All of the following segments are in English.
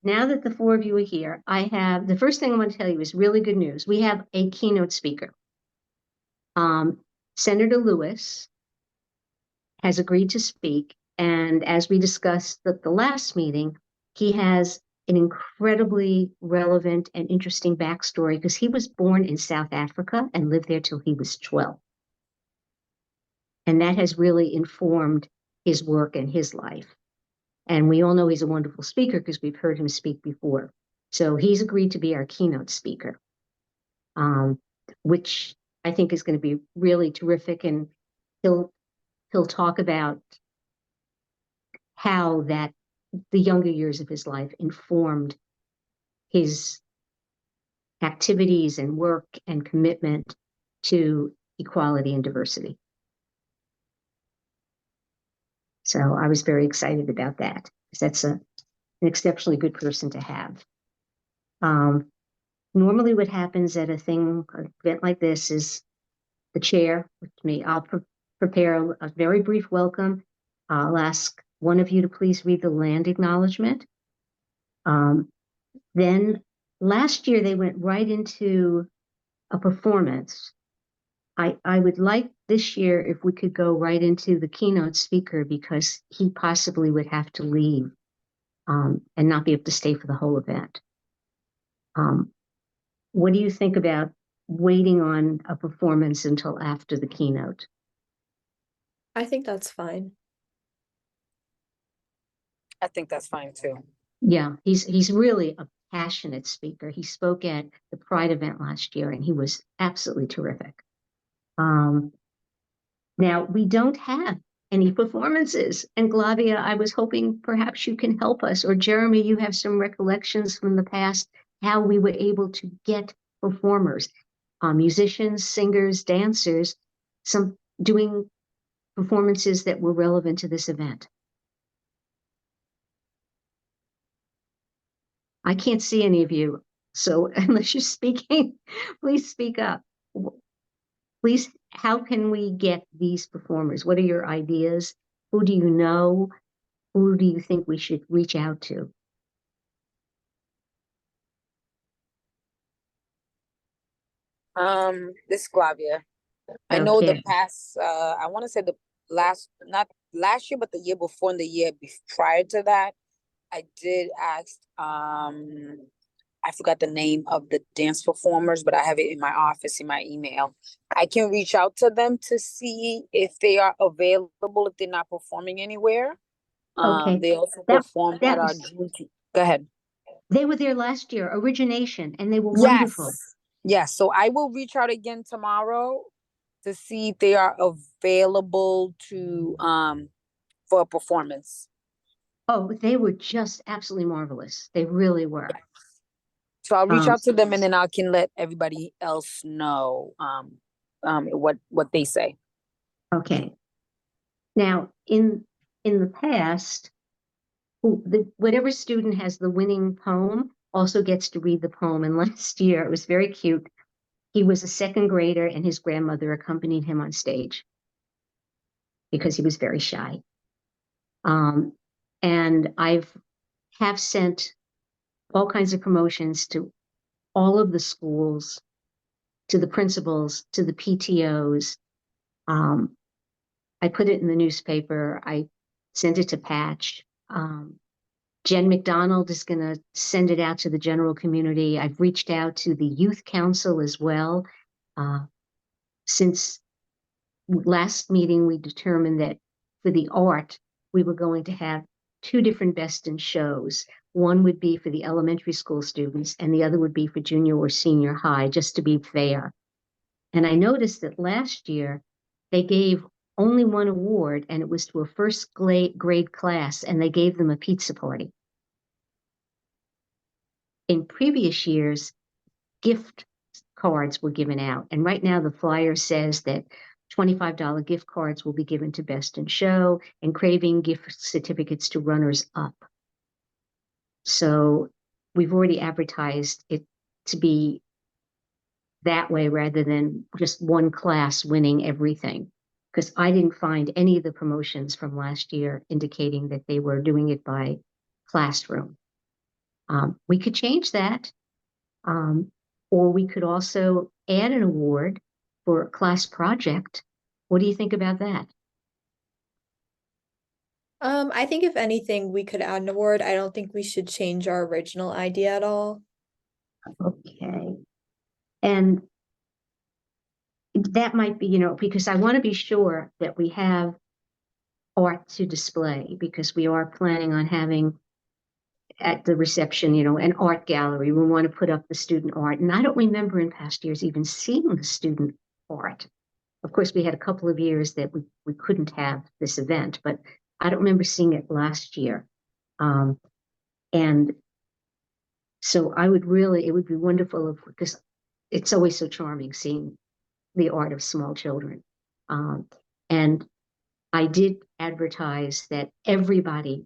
now that the four of you are here, I have the first thing I want to tell you is really good news. We have a keynote speaker. Senator Lewis has agreed to speak, and as we discussed at the last meeting, he has an incredibly relevant and interesting backstory because he was born in South Africa and lived there till he was 12. And that has really informed his work and his life. And we all know he's a wonderful speaker because we've heard him speak before. So he's agreed to be our keynote speaker, which I think is going to be really terrific. And he'll talk about how that the younger years of his life informed his activities and work and commitment to equality and diversity. So I was very excited about that, because that's an exceptionally good person to have. Normally what happens at an event like this is the chair, with me, I'll prepare a very brief welcome. I'll ask one of you to please read the land acknowledgement. Then last year they went right into a performance. I would like this year if we could go right into the keynote speaker, because he possibly would have to leave and not be able to stay for the whole event. What do you think about waiting on a performance until after the keynote? I think that's fine. I think that's fine too. Yeah, he's really a passionate speaker. He spoke at the Pride event last year, and he was absolutely terrific. Now, we don't have any performances. And Glavia, I was hoping perhaps you can help us, or Jeremy, you have some recollections from the past, how we were able to get performers, musicians, singers, dancers, some doing performances that were relevant to this event. I can't see any of you, so unless you're speaking, please speak up. Please, how can we get these performers? What are your ideas? Who do you know? Who do you think we should reach out to? This is Glavia. I know the past, I want to say not last year, but the year before and the year prior to that, I did ask, I forgot the name of the dance performers, but I have it in my office, in my email. I can reach out to them to see if they are available, if they're not performing anywhere. Okay. They also performed at our Juneteenth. Go ahead. They were there last year, Origination, and they were wonderful. Yes. So I will reach out again tomorrow to see if they are available to for a performance. Oh, they were just absolutely marvelous. They really were. So I'll reach out to them, and then I can let everybody else know what they say. Okay. Now, in the past, whatever student has the winning poem also gets to read the poem. And last year, it was very cute. He was a second grader, and his grandmother accompanied him on stage because he was very shy. And have sent all kinds of promotions to all of the schools, to the principals, to the PTOs. I put it in the newspaper. I sent it to Patch. Jen McDonald is going to send it out to the general community. I've reached out to the youth council as well. Since last meeting, we determined that for the art, we were going to have two different best in shows. One would be for the elementary school students, and the other would be for junior or senior high, just to be fair. And I noticed that last year they gave only one award, and it was to a first grade class, and they gave them a pizza party. In previous years, gift cards were given out, and right now the flyer says that $25 gift cards will be given to Best in Show, and Craving gift certificates to runners up. So we've already advertised it to be that way rather than just one class winning everything, because I didn't find any of the promotions from last year indicating that they were doing it by classroom. We could change that. Or we could also add an award for a class project. What do you think about that? I think if anything, we could add an award. I don't think we should change our original idea at all. Okay. And that might be, because I want to be sure that we have art to display, because we are planning on having at the reception, an art gallery. We want to put up the student art. And I don't remember in past years even seeing the student art. Of course, we had a couple of years that we couldn't have this event, but I don't remember seeing it last year. And so it would be wonderful because it's always so charming seeing the art of small children. And I did advertise that everybody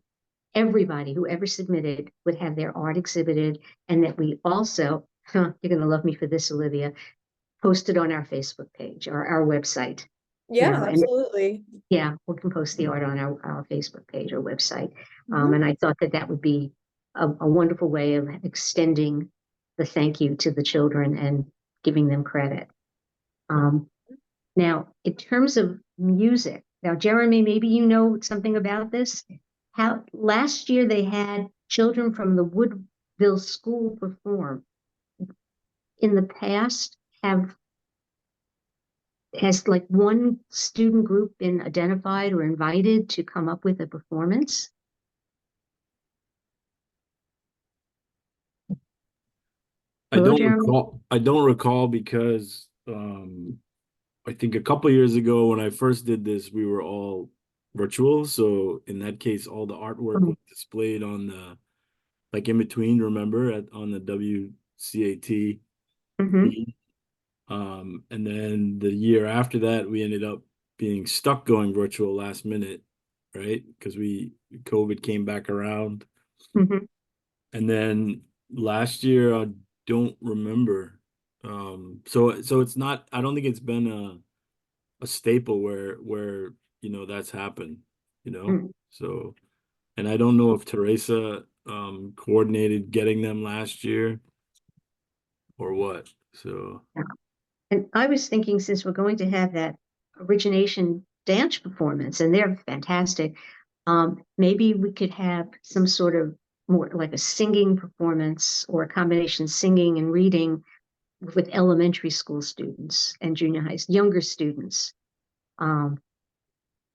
who ever submitted would have their art exhibited, and that we also, you're going to love me for this, Olivia, posted on our Facebook page or our website. Yeah, And absolutely. yeah, we can post the art on our Facebook page or website. And I thought that would be a wonderful way of extending the thank you to the children and giving them credit. Now, in terms of music, now, Jeremy, maybe you know something about this. How last year they had children from the Woodville School perform. In the past, has like one student group been identified or invited to come up with a performance? Hello, Jeremy? I don't recall because I think a couple years ago when I first did this, we were all virtual. So in that case, all the artwork was displayed on the like in between, remember, on the WCAT feed. And then the year after that, we ended up being stuck going virtual last minute, right? Because COVID came back around. And then last year, I don't remember. So it's not, I don't think it's been a staple where that's happened, So, and I don't know if Teresa coordinated getting them last year or what. So And I was thinking, since we're going to have that origination dance performance, and they're fantastic, maybe we could have some sort of more like a singing performance or a combination singing and reading with elementary school students and junior high, younger students,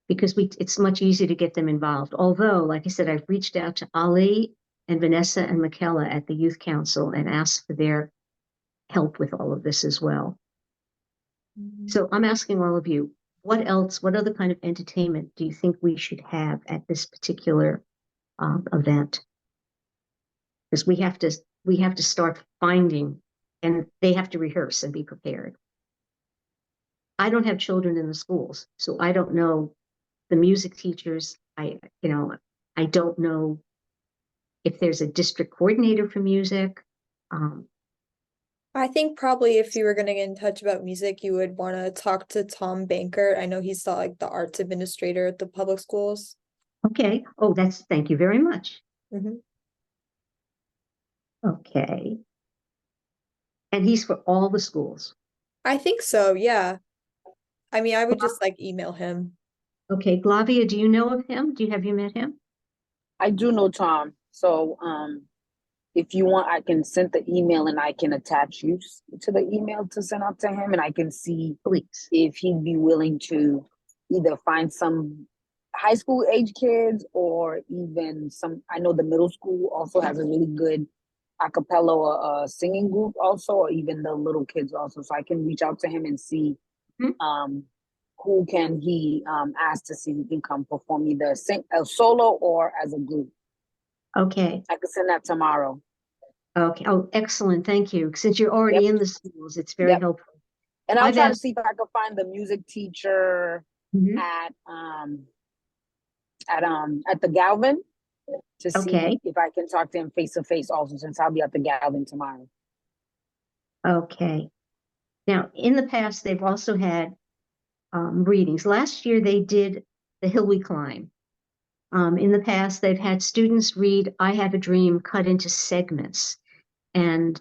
because it's much easier to get them involved. Although, like I said, I've reached out to Ali and Vanessa and Michaela at the Youth Council and asked for their help with all of this as well. So I'm asking all of you, what other kind of entertainment do you think we should have at this particular event? Because we have to start finding, and they have to rehearse and be prepared. I don't have children in the schools, so I don't know the music teachers. I don't know if there's a district coordinator for music. I think probably if you were going to get in touch about music, you would want to talk to Tom Banker. I know he's like the arts administrator at the public schools. Okay. Oh, thank you very much. Mhm. Okay. And he's for all the schools. I think so, yeah. I mean, I would just like email him. Okay, Glavia, do you know of him? Have you met him? I do know Tom. So if you want, I can send the email and I can attach you to the email to send out to him, and I can see Please. if he'd be willing to either find some high school age kids or even some. I know the middle school also has a really good a cappella or singing group also, or even the little kids also. So I can reach out to him and see who can he ask to see who can come perform either a solo or as a group. Okay. I could send that tomorrow. Okay. Oh, excellent. Thank you. Since you're already in the schools, it's very helpful. And I'll try to see if I can find the music teacher at the Galvin to see if I can talk to him face to face also, since I'll be at the Galvin tomorrow. Okay. Now, in the past, they've also had readings. Last year, they did The Hill We Climb. In the past, they've had students read I Have a Dream cut into segments. And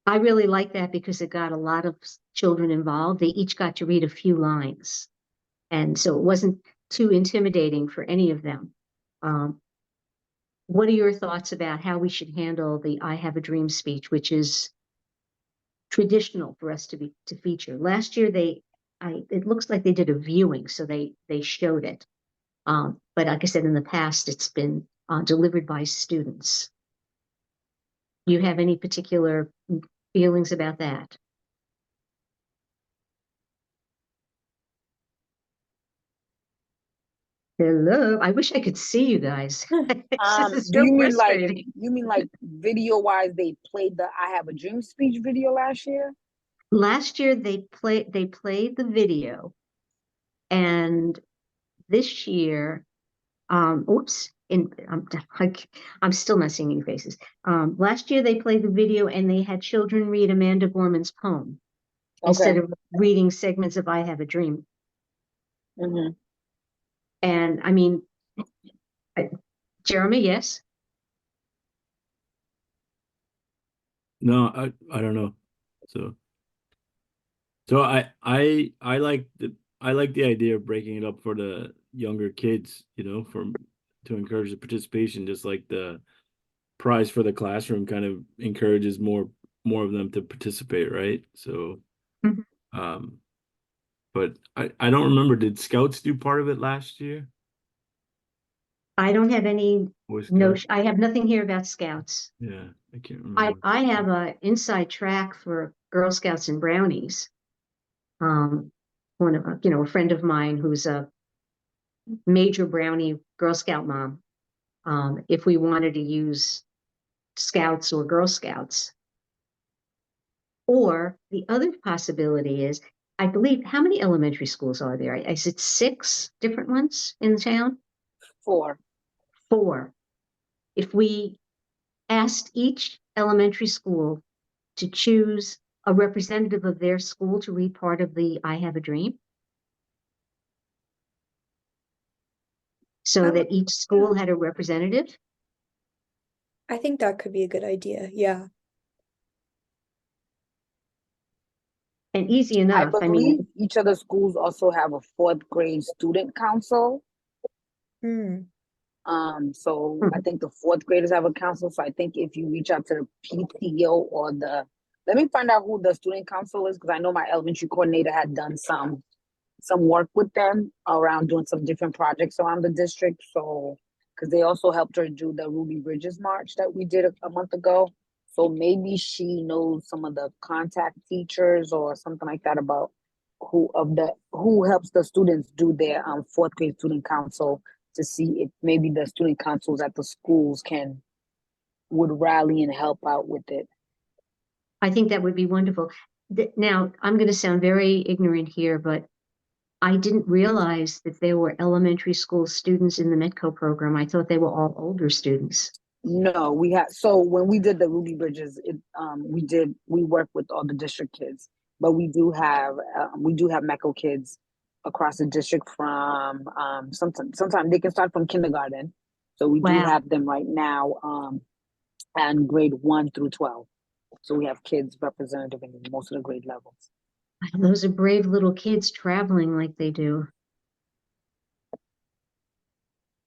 I really like that because it got a lot of children involved. They each got to read a few lines. And so it wasn't too intimidating for any of them. What are your thoughts about how we should handle the I Have a Dream speech, which is traditional for us to feature? Last year it looks like they did a viewing, so they showed it. But like I said, in the past, it's been delivered by students. Do you have any particular feelings about that? Hello, I wish I could see you guys. This is Do so you mean frustrating. video wise they played the I Have a Dream speech video last year? Last year they played the video, and this year, oops, I'm still not seeing any faces. Last year they played the video and they had children read Amanda Gorman's poem instead Okay. of reading segments of I Have a Dream. Mm-hmm. And I mean, Jeremy, yes. No, I don't know. So I like the idea of breaking it up for the younger kids, to encourage the participation, just like the prize for the classroom kind of encourages more of them to participate, right? So Mhm. but I don't remember, did Scouts do part of it last year? I don't have any Boy Scouts? notion. I have nothing here about Scouts. Yeah, I can't I remember. have a inside track for Girl Scouts and Brownies. One of a friend of mine who's a major Brownie Girl Scout mom. If we wanted to use Scouts or Girl Scouts, or the other possibility is, I believe, how many elementary schools are there? Is it 6 different ones in the town? 4. 4. If we asked each elementary school to choose a representative of their school to read part of the I Have a Dream, so that each school had a representative. I think that could be a good idea. Yeah. And easy I enough. I mean, believe each of the schools also have a 4th grade student council. Hmm. So I think the 4th graders have a council. So I think if you reach out to the PTO or let me find out who the student council is, because I know my elementary coordinator had done some work with them around doing some different projects around the district. So, because they also helped her do the Ruby Bridges March that we did a month ago. So maybe she knows some of the contact teachers or something like that about who helps the students do their 4th grade student council, to see if maybe the student councils at the schools would rally and help out with it. I think that would be wonderful. Now, I'm going to sound very ignorant here, but I didn't realize that there were elementary school students in the Metco program. I thought they were all older students. No, we had, so when we did the Ruby Bridges, we worked with all the district kids, but we do have MECO kids across the district from sometimes they can start from kindergarten. So we do Wow. have them right now and grade 1 through 12. So we have kids representative in most of the grade levels. Those are brave little kids traveling like they do.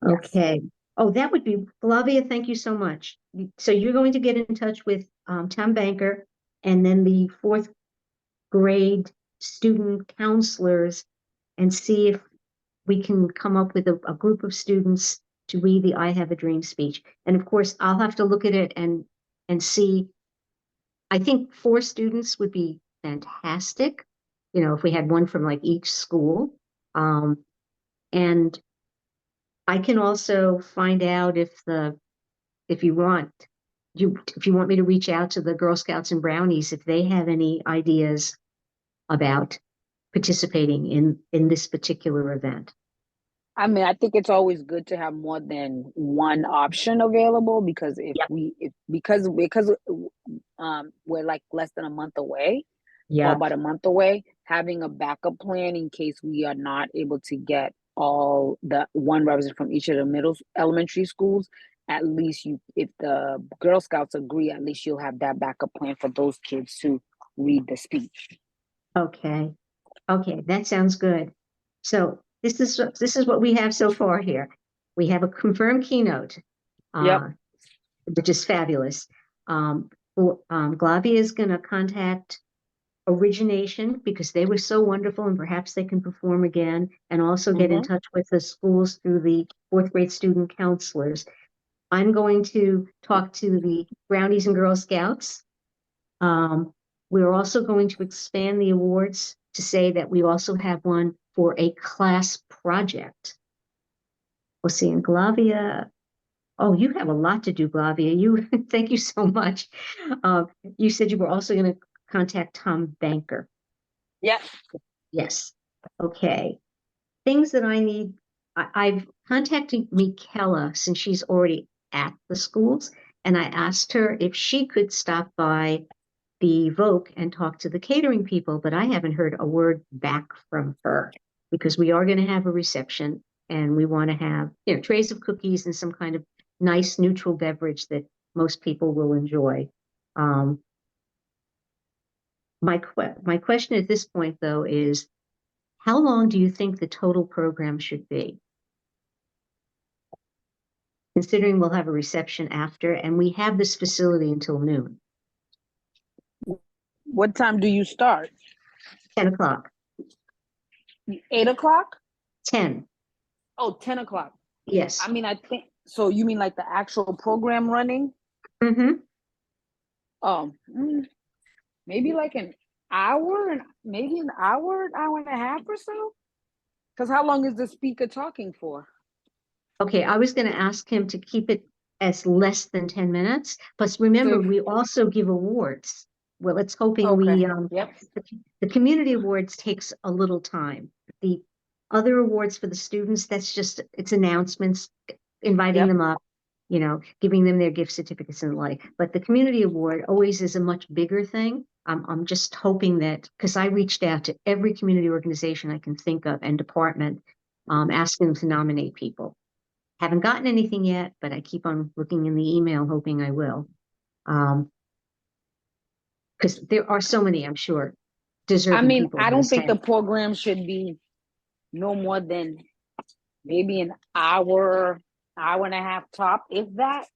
Yes. Okay. Oh, that would be, Flavia, thank you so much. So you're going to get in touch with Tom Banker and then the 4th grade student counselors and see if we can come up with a group of students to read the I Have a Dream speech. And of course, I'll have to look at it and see. I think 4 students would be fantastic, if we had one from like each school. And I can also find out if you want me to reach out to the Girl Scouts and Brownies, if they have any ideas about participating in this particular event. I mean, I think it's always good to have more than one option available, because because we're like less than a month away, or about a month away, having a backup plan in case we are not able to get all the one representative from each of the elementary schools. At least if the Girl Scouts agree, at least you'll have that backup plan for those kids to read the speech. Okay. Okay, that sounds good. So this is what we have so far here. We have a confirmed keynote, Yep. which is fabulous. Glavia is going to contact Origination because they were so wonderful and perhaps they can perform again, and also get in touch with the schools through the fourth grade student counselors. I'm going to talk to the Brownies and Girl Scouts. We're also going to expand the awards to say that we also have one for a class project. We'll see in Glavia. Oh, you have a lot to do, Glavia. You thank you so much. You said you were also going to contact Tom Banker. Yes. Yes. Okay. Things that I need. I've contacted Michaela since she's already at the schools, and I asked her if she could stop by the Voc and talk to the catering people, but I haven't heard a word back from her because we are going to have a reception and we want to have, trays of cookies and some kind of nice neutral beverage that most people will enjoy. My question at this point, though, is how long do you think the total program should be? Considering we'll have a reception after, and we have this facility until noon. What time do you start? 10 o'clock. 8 o'clock? 10. Oh, 10 o'clock. Yes. I mean, I think, so you mean like the actual program running? Mm-hmm. Maybe like an hour, and maybe an hour and a half or so? Because how long is the speaker talking for? Okay, I was going to ask him to keep it as less than 10 minutes. But remember, we also give awards. Well, it's hoping the community awards takes a little time. The other awards for the students, it's announcements, inviting them up, giving them their gift certificates and the like. But the community award always is a much bigger thing. I'm just hoping that, because I reached out to every community organization I can think of and department, asking them to nominate people. Haven't gotten anything yet, but I keep on looking in the email, hoping I will. Because there are so many, I'm sure, deserving people. I don't think the program should be no more than maybe an hour and a half top, if that.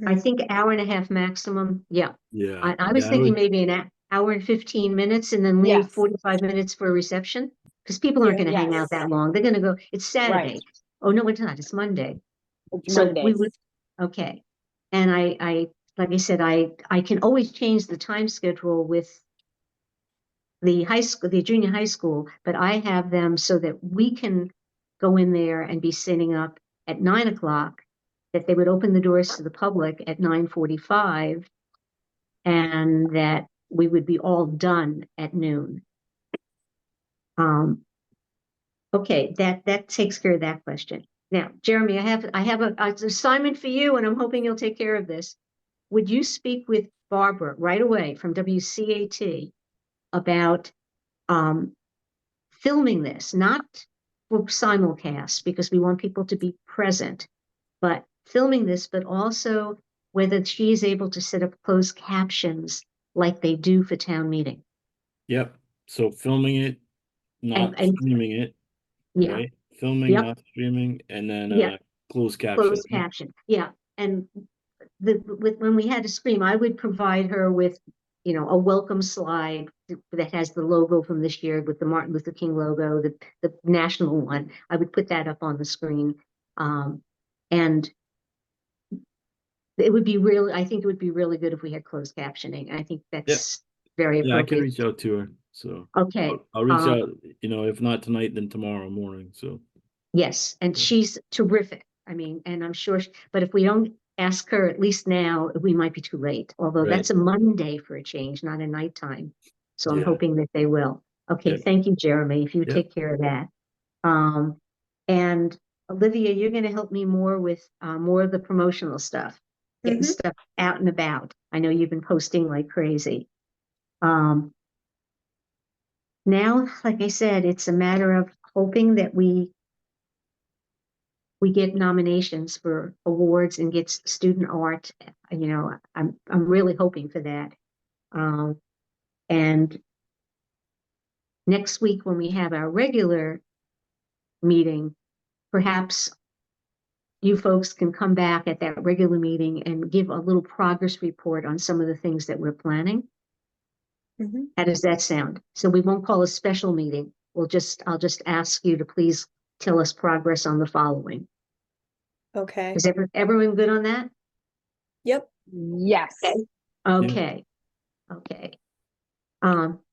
I think hour and a half maximum. Yeah. Yeah. I was thinking maybe an hour and 15 minutes and then leave 45 minutes for a reception, because people aren't going to hang out that long. They're going to go, it's Saturday. Right. Oh, no, it's not. It's Monday. It's Monday. We would, okay. And I like I said, I can always change the time schedule with the high school, the junior high school, but I have them so that we can go in there and be sitting up at 9 o'clock, that they would open the doors to the public at 9:45, and that we would be all done at noon. Okay, that takes care of that question. Now, Jeremy, I have an assignment for you, and I'm hoping you'll take care of this. Would you speak with Barbara right away from WCAT about filming this, not for simulcast, because we want people to be present, but filming this, but also whether she is able to set up closed captions like they do for town meeting. Yep. So filming it, not streaming it. Yeah. Right? Filming, not streaming, and then closed caption. Closed caption. Yeah. And when we had to stream, I would provide her with, a welcome slide that has the logo from this year with the Martin Luther King logo, the national one. I would put that up on the screen. And it would be I think it would be really good if we had closed captioning. I think that's very appropriate. Yeah, I can reach out to her. So okay. I'll reach out, if not tonight, then tomorrow morning. So yes, and she's terrific. I mean, and I'm sure, but if we don't ask her, at least now, we might be too late. Although that's a Monday for a change, not a nighttime. So I'm hoping that they will. Okay, thank you, Jeremy. If you take care of that. And Olivia, you're going to help me more with more of the promotional stuff, getting stuff out and about. I know you've been posting like crazy. Now, like I said, it's a matter of hoping that we we get nominations for awards and gets student art. You know, I'm really hoping for that. And next week when we have our regular meeting, perhaps you folks can come back at that regular meeting and give a little progress report on some of the things that we're planning. How does that sound? So we won't call a special meeting. I'll just ask you to please tell us progress on the following. Okay. Is everyone good on that? Yep. Yes. Okay. Okay.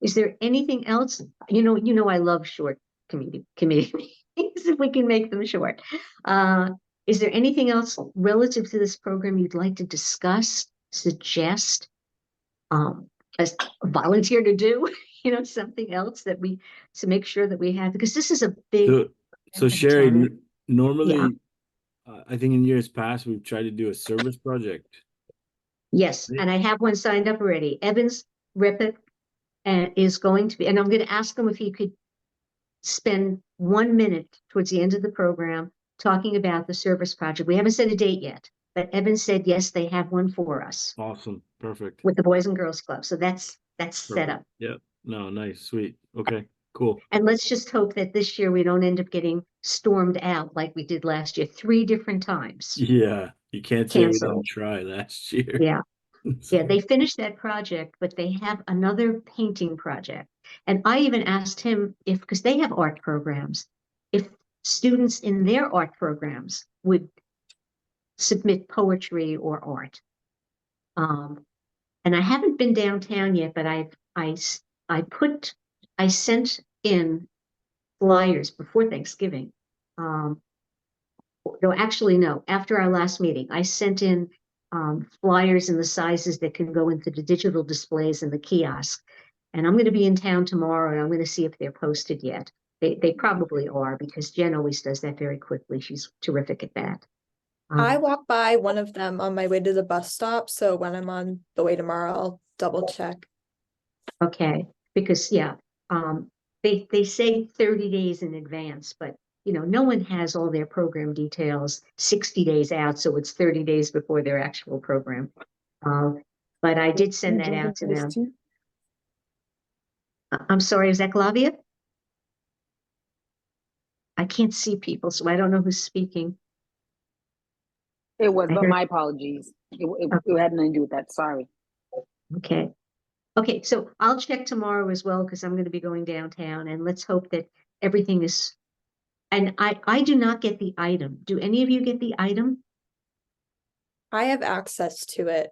Is there anything else? You know, I love short committee meetings if we can make them short. Is there anything else relative to this program you'd like to discuss, suggest, as volunteer to do? You know, something else that to make sure that we have, because this is a big. So Sherry, normally, Yeah. I think in years past, we've tried to do a service project. Yes, and I have one signed up already. Evans Rippitt is going to be, and I'm going to ask him if he could spend 1 minute towards the end of the program talking about the service project. We haven't set a date yet, but Evans said yes, they have one for us Awesome. Perfect. with the Boys and Girls Club. So that's set Perfect. up. Yep. No, nice, sweet. Okay, cool. And let's just hope that this year we don't end up getting stormed out like we did last year, 3 different times. Yeah, you can't say we Canceled. didn't try last year. Yeah. Yeah, they finished that project, but they have another painting project. And I even asked him if, because they have art programs, if students in their art programs would submit poetry or art. And I haven't been downtown yet, but I sent in flyers before Thanksgiving. No, actually, no, after our last meeting, I sent in flyers in the sizes that can go into the digital displays in the kiosk. And I'm going to be in town tomorrow and I'm going to see if they're posted yet. They probably are, because Jen always does that very quickly. She's terrific at that. I walk by one of them on my way to the bus stop, so when I'm on the way tomorrow, I'll double check. Okay, because they say 30 days in advance, but you know, no one has all their program details 60 days out, so it's 30 days before their actual program. But I did send that out to them. I'm sorry, is that Glavia? I can't see people, so I don't know who's speaking. It was, I but heard- my apologies. It had nothing to do with that. Sorry. Okay. Okay, so I'll check tomorrow as well, because I'm going to be going downtown, and let's hope that everything is. And I do not get the item. Do any of you get the item? I have access to it.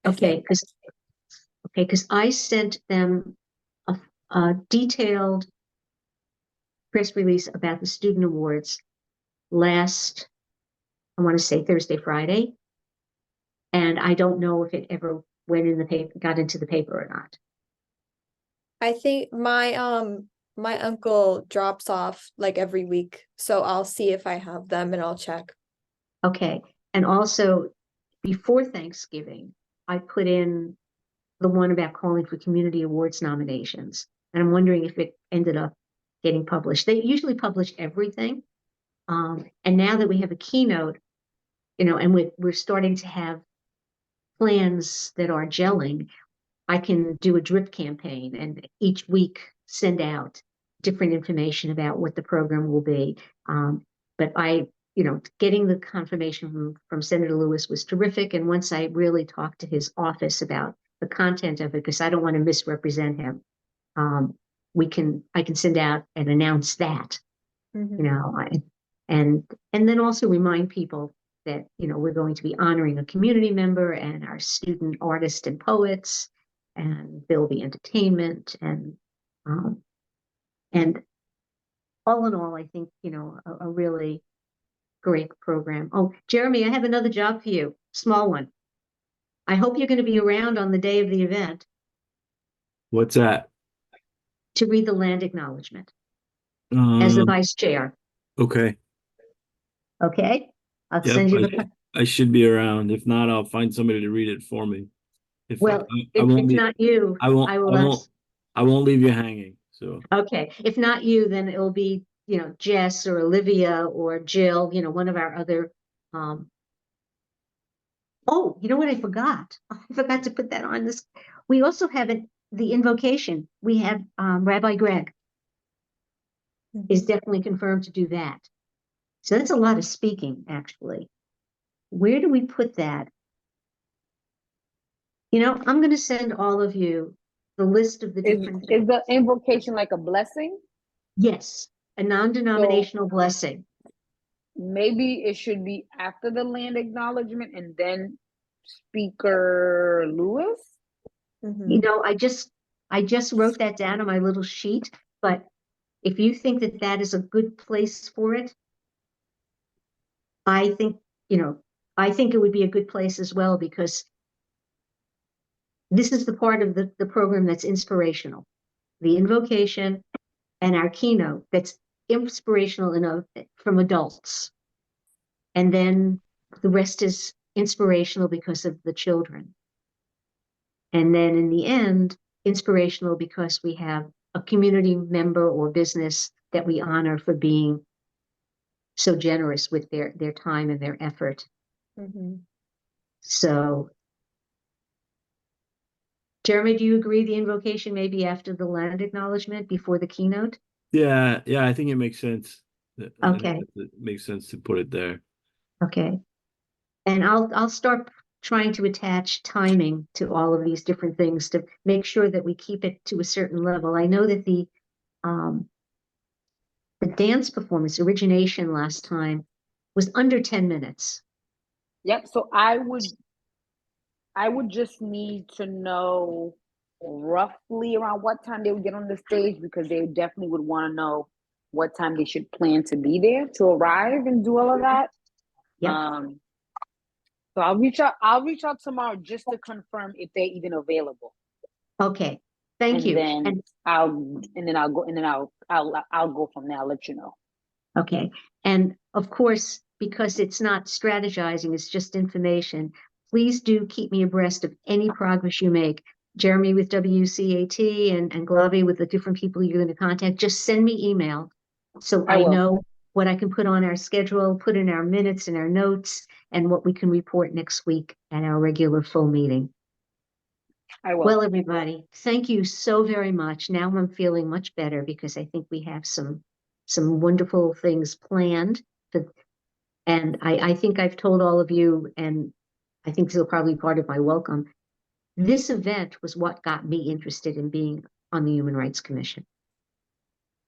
I Okay, think. because I sent them a detailed press release about the student awards last, I want to say Thursday, Friday. And I don't know if it ever went in the paper, got into the paper or not. I think my uncle drops off like every week, so I'll see if I have them and I'll check. Okay, and also before Thanksgiving, I put in the one about calling for community awards nominations. And I'm wondering if it ended up getting published. They usually publish everything. And now that we have a keynote, you know, and we're starting to have plans that are gelling, I can do a drip campaign and each week send out different information about what the program will be. But getting the confirmation from Senator Lewis was terrific. And once I really talked to his office about the content of it, because I don't want to misrepresent him, I can send out and announce that, you know, and then also remind people that, you know, we're going to be honoring a community member and our student artists and poets, and there'll be entertainment and all in all, I think, you know, a really great program. Oh, Jeremy, I have another job for you, small one. I hope you're going to be around on the day of the event What's that? to read the land acknowledgement as the vice chair. Okay. Okay, I'll Yep, send you the. I should be around. If not, I'll find somebody to read it for me. If Well, I if won't it's be, not you, I won't, I will ask. I won't leave you hanging. So Okay, if not you, then it'll be Jess or Olivia or Jill, one of our other, oh, you know what I forgot? I forgot to put that on this. We also have the invocation. We have Rabbi Greg is definitely confirmed to do that. So that's a lot of speaking, actually. Where do we put that? I'm going to send all of you the list of the different. Is the invocation like a blessing? Yes, a non-denominational blessing. Maybe it should be after the land acknowledgement and then Speaker Lewis. I just wrote that down on my little sheet, but if you think that is a good place for it, I think it would be a good place as well, because this is the part of the program that's inspirational. The invocation and our keynote that's inspirational from adults. And then the rest is inspirational because of the children. And then in the end, inspirational because we have a community member or business that we honor for being so generous with their time and their effort. So, Jeremy, do you agree the invocation may be after the land acknowledgement, before the keynote? Yeah, I think it makes sense. Okay. It makes sense to put it there. Okay. And I'll start trying to attach timing to all of these different things to make sure that we keep it to a certain level. I know that the dance performance origination last time was under 10 minutes. Yep. So I would just need to know roughly around what time they would get on the stage, because they definitely would want to know what time they should plan to be there to arrive and do all of that. Yeah. So I'll reach out tomorrow just to confirm if they're even available. Okay. Thank you. Then I'll go from there. I'll let you know. Okay. And of course, because it's not strategizing, it's just information, please do keep me abreast of any progress you make. Jeremy with WCAT and Glavi with the different people you're going to contact, just send me email so I know what I can put on our schedule, put in our minutes and our notes, and what we can report next week at our regular full meeting. I will. Well, everybody, thank you so very much. Now I'm feeling much better because I think we have some wonderful things planned. And I think I've told all of you, and I think this will probably be part of my welcome. This event was what got me interested in being on the Human Rights Commission,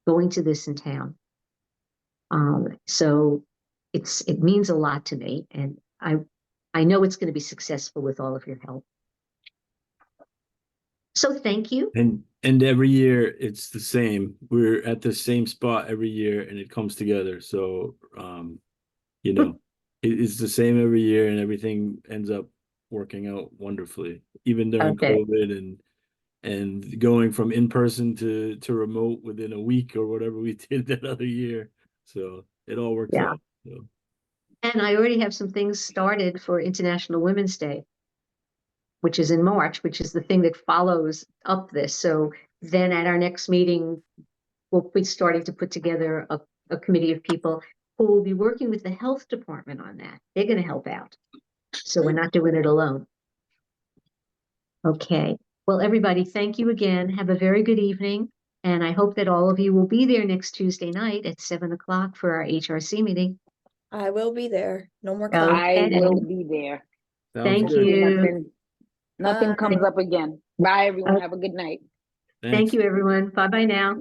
going to this in town. So it means a lot to me, and I know it's going to be successful with all of your help. So thank you. And every year it's the same. We're at the same spot every year, and it comes together. So it's the same every year, and everything ends up working out wonderfully, even during COVID and going from in person to remote within a week or whatever we did that other year. So it all works out. So. And I already have some things started for International Women's Day, which is in March, which is the thing that follows up this. So then at our next meeting, we'll be starting to put together a committee of people who will be working with the health department on that. They're going to help out. So we're not doing it alone. Okay. Well, everybody, thank you again. Have a very good evening. And I hope that all of you will be there next Tuesday night at 7 o'clock for our HRC meeting. I will be there. No more Okay. I will be there. Thank you. Nothing comes up again. Bye, everyone. Have a good night. Thank you, everyone. Bye-bye now.